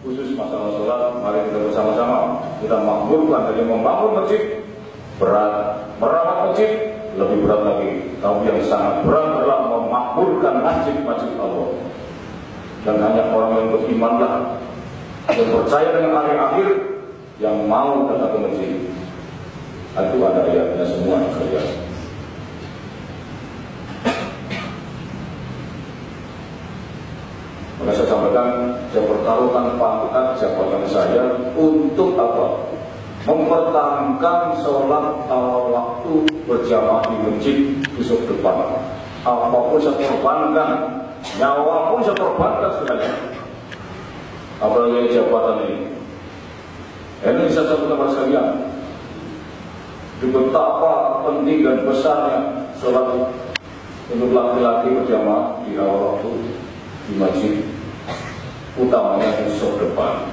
khusus masalah sholat, mari kita bersama-sama kita makmurkan. Jadi membangun masjid berat, merawat masjid lebih berat lagi. Tapi yang sangat berat adalah memakmurkan masjid-masjid Allah. Dan hanya orang yang berimanlah, yang percaya dengan hari akhir, yang mau datang ke masjid. Itu ada ayatnya semua saja. Maka saya sampaikan, saya pertaruhkan pangkat jabatan saya untuk apa? Mempertahankan sholat awal waktu berjamaah di masjid besok depan. Apapun saya korbankan, nyawa pun saya korbankan sekalian. Apalagi jabatan ini. Ini saya sampaikan kepada sekalian. Betapa penting dan besarnya sholat untuk laki-laki berjamaah di awal waktu di masjid, utamanya besok depan.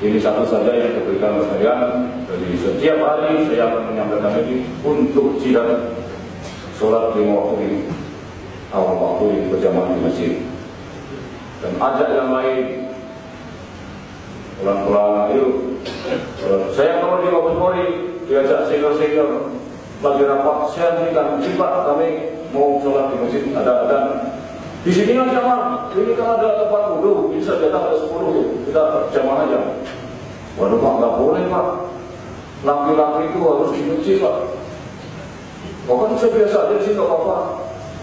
Ini satu saja yang diberikan oleh saya. Jadi setiap hari saya akan menyampaikan ini untuk jihad sholat 5 waktu ini, awal waktu berjamaah di masjid. Dan ajak yang lain, pelan-pelan ayo. Saya kalau di Mabes Polri diajak senior-senior lagi rapat, saya berikan Pak, kami mau sholat di masjid, ada adan. Di sini kan jamaah, ini kan ada tempat wudhu, bisa datang ada 10, kita jamaah aja. Waduh Pak, nggak boleh Pak, laki-laki itu harus di masjid Pak. Oh kan saya biasa aja sih, nggak apa-apa.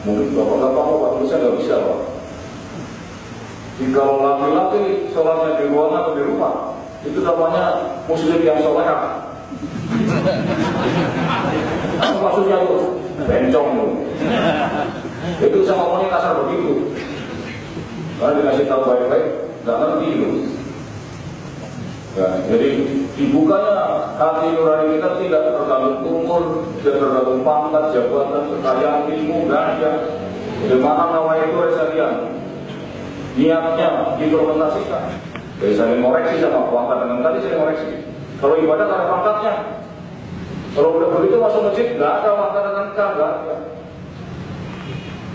Mungkin Bapak nggak apa-apa Pak, saya nggak bisa Pak. Jadi kalau laki-laki sholatnya di ruangan atau di rumah, itu namanya muslim yang solehah. Apa maksudnya tuh? Bencong tuh. Itu saya ngomongnya kasar begitu. Karena dikasih tahu baik-baik, nggak ngerti itu. Ya, jadi dibukanya hati nurani kita tidak tergantung umur, tidak tergantung pangkat, jabatan, kekayaan, ilmu, ganja. Bagaimana nama itu resalian? Niatnya diimplementasikan. Jadi saya ngoreksi sama pangkat dengan tadi saya ngoreksi. Kalau ibadah ada pangkatnya. Kalau udah begitu masuk masjid, nggak ada pangkat dengan K, nggak ada.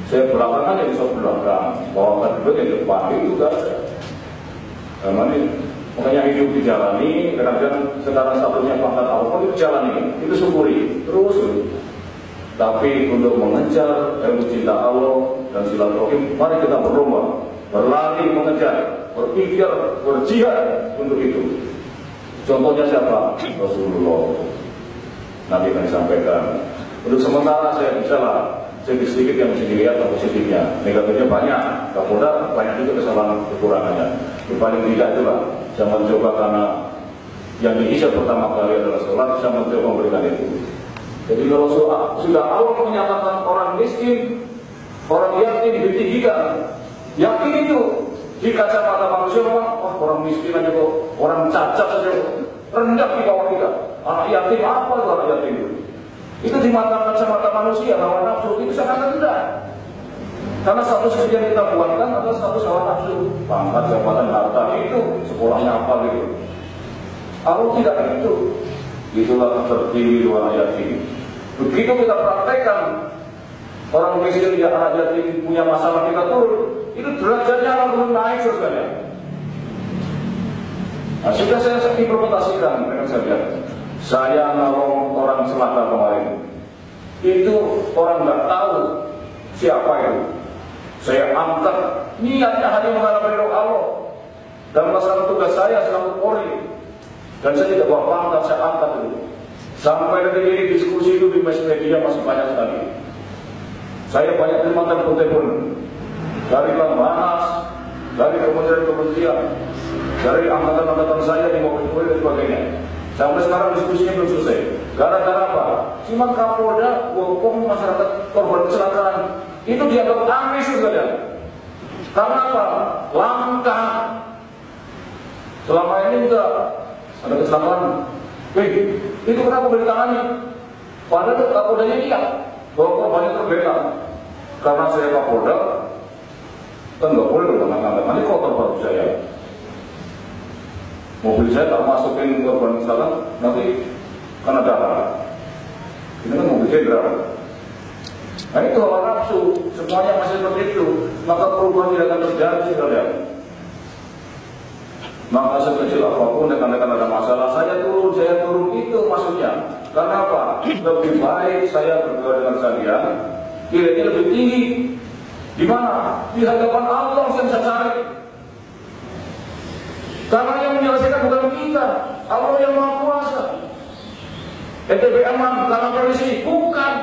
Saya belakangan jadi sok belakang, pangkat itu yang depan itu nggak ada. Makanya hidup dijalani, kadang-kadang sekarang statusnya pangkat awal itu jalani, itu syukuri terus. Tapi untuk mengejar ilmu cinta Allah dan silaturahim, mari kita berlomba, berlari mengejar, berpikir, berjihad untuk itu. Contohnya siapa? Rasulullah. Nanti akan disampaikan. Untuk sementara saya bisa lah, sedikit yang mesti dilihat positifnya, negatifnya banyak. Kapolda banyak juga kesalahan kekurangannya. Paling tidak itulah saya mencoba, karena yang diisap pertama kali adalah sholat, saya mencoba memberikan itu. Jadi kalau sudah Allah menyatakan orang miskin, orang yatim ditinggikan, yakin itu di kacamata manusia memang orang miskin aja kok, orang cacat saja rendah di bawah kita. Anak yatim apa itu anak yatim itu di mata kacamata manusia, hawa nafsu itu sangat rendah. Karena status yang kita buatkan adalah status hawa nafsu, pangkat, jabatan, harta itu, sekolahnya apa gitu. Allah tidak itu. Itulah tertinggi luar yatim. Begitu kita praktekkan, orang miskin yang anak yatim punya masalah kita turun, itu derajatnya langsung naik sekali. Nah, sudah saya implementasikan dengan saya nolong orang Selatan kemarin. Itu orang nggak tahu siapa itu. Saya angkat, niatnya hanya mengharapkan ridho Allah dan melaksanakan tugas saya selaku Polri. Dan saya tidak bawa pangkat, saya angkat itu. Sampai detik ini diskusi itu di media masih banyak sekali. Saya banyak terima telepon dari Bangbanas, dari kementerian-kementerian, dari angkatan-angkatan saya di Mabes Polri dan sebagainya. Sampai sekarang diskusinya belum selesai. Gara-gara apa? Cuma Kapolda, hukum masyarakat korban kecelakaan itu dianggap aneh saja. Karena apa? Langka. Selama ini juga ada kecelakaan. Itu kenapa ditangani? Padahal Kapoldanya iya bahwa korbannya terbela. Karena saya Kapolda, kan nggak boleh dong nanti kotor baru saya. Mobil saya tak masukin korban kecelakaan, nanti kan ada darah. Ini kan mobil jenderal. Nah itu hawa nafsu, semuanya masih seperti itu. Maka perubahan tidak akan terjadi, kalian. Maka sekecil apapun rekan-rekan ada masalah, saya turun itu maksudnya. Karena apa? Lebih baik saya berdua dengan kalian, nilainya lebih tinggi. Di mana? Di hadapan Allah yang saya cari. Karena yang menyelesaikan bukan kita, Allah yang Maha Kuasa. NTB aman karena polisi, bukan.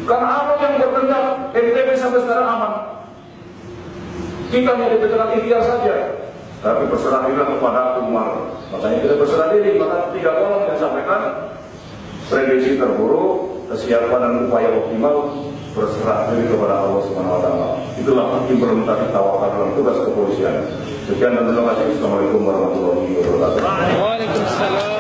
Karena Allah yang berkehendak, NTB sampai sekarang aman. Kita hanya diberikan ikhtiar saja, tapi berserah diri kepada Umar. Makanya kita berserah diri. Maka 3 kolom yang sampaikan: prediksi terburuk, kesiapan dan upaya optimal, berserah diri kepada Allah Subhanahu Wa Taala. Itulah implementasi tawakal dalam tugas kepolisian. Sekian dan terima kasih. Assalamualaikum warahmatullahi wabarakatuh. Waalaikumsalam.